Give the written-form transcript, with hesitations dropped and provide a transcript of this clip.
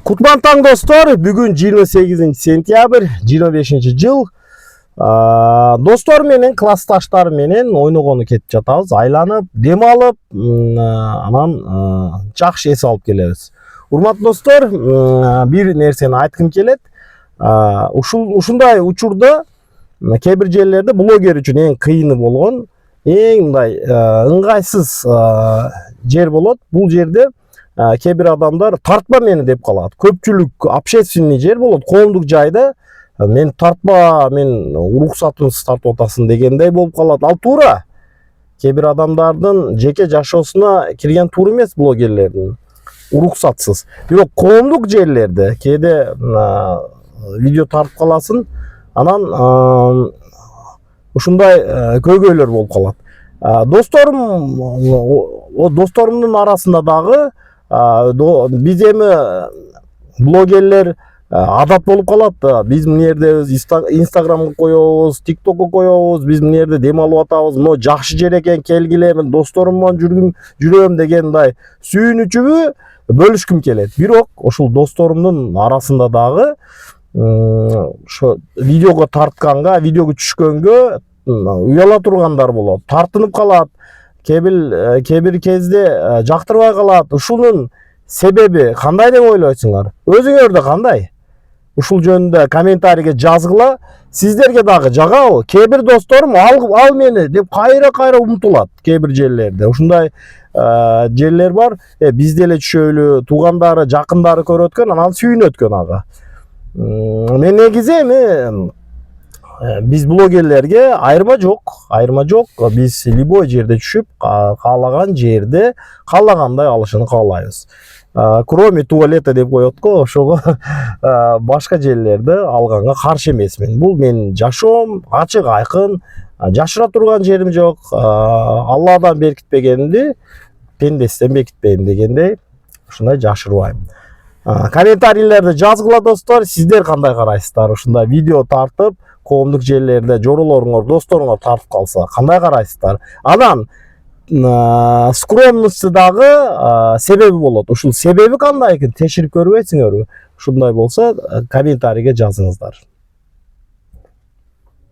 Kutman taң достор, бүгін 28 сентябрь 25 жыл. Достор менен, классташтар менен ойногону кетип жатабыз. Айланып, дем алып, анан жакшы эс алып келебиз. Урматтуу достор, бир нерсени айткым келет. Ушундай учурда кээ бир жерлерде блогер үчүн эң кыйыны болгон, эң мындай ыңгайсыз жер болот. Бул жерде кээ бир адамдар тартпа мени деп калат. Көпчүлүк общественный жер болот, коомдук жайда мен тартпа, мен уруксатымсыз тартып атасың дегендей болуп калат. Ал туура. Кээ бир адамдардын жеке жашоосуна кирген туура эмес блогерлердин уруксатсыз. Бирок коомдук жерлерде кээде видео тартып каласың, анан ушундай көйгөйлөр болуп калат. Досторумдун арасында дагы биз эми блогерлер адат болуп калат. Биз мына жерде Инстаграмга коебуз, ТикТокко коебуз, биз мына жерде дем алып атабыз, мына жакшы жер экен, келгиле, мен досторум менен жүрөм дегендей сүйүнүчүбү бөлүшкүм келет. Бирок ошол досторумдун арасында дагы ошо видеого тартканга, видеого түшкөнгө уяла тургандар болот, тартынып калат. Кээ бир кезде жактырбай калат. Ушунун себеби кандай деп ойлойсуңар? Өзүңөрдө кандай? Ушул жөнүндө комментарийге жазгыла. Сиздерге дагы жагабы? Кээ бир досторум ал мени деп кайра умтулат. Кээ бир жерлерде ушундай жерлер бар. Биз деле түшөлү, туугандары, жакындары көрүп өткөн, анан сүйүнүп өткөн ага. Мен негизи эми биз блогерлерге айырма жок. Биз любой жерде түшүп, каалаган жерде каалагандай алышын каалайбыз. Кроме туалета деп коет го, ошого башка жерлерде алганга каршы эмесмин. Бул менин жашоом, ачык айкын, жашыра турган жерим жок. Алладан беркитпегенди пендесизден бекитпейм дегендей, ушундай жашырбайм. Комментарийлерде жазгыла достор, сиздер кандай карайсыздар? Ушундай видео тартып, коомдук жерлерде жоролоруңор, досторуңор тартып калса кандай карайсыздар? Анан скромности дагы себеби болот. Ушул себеби кандай экен? Текширип көрбөйсүңөрбү? Ушундай болсо комментарийге жазыңыздар.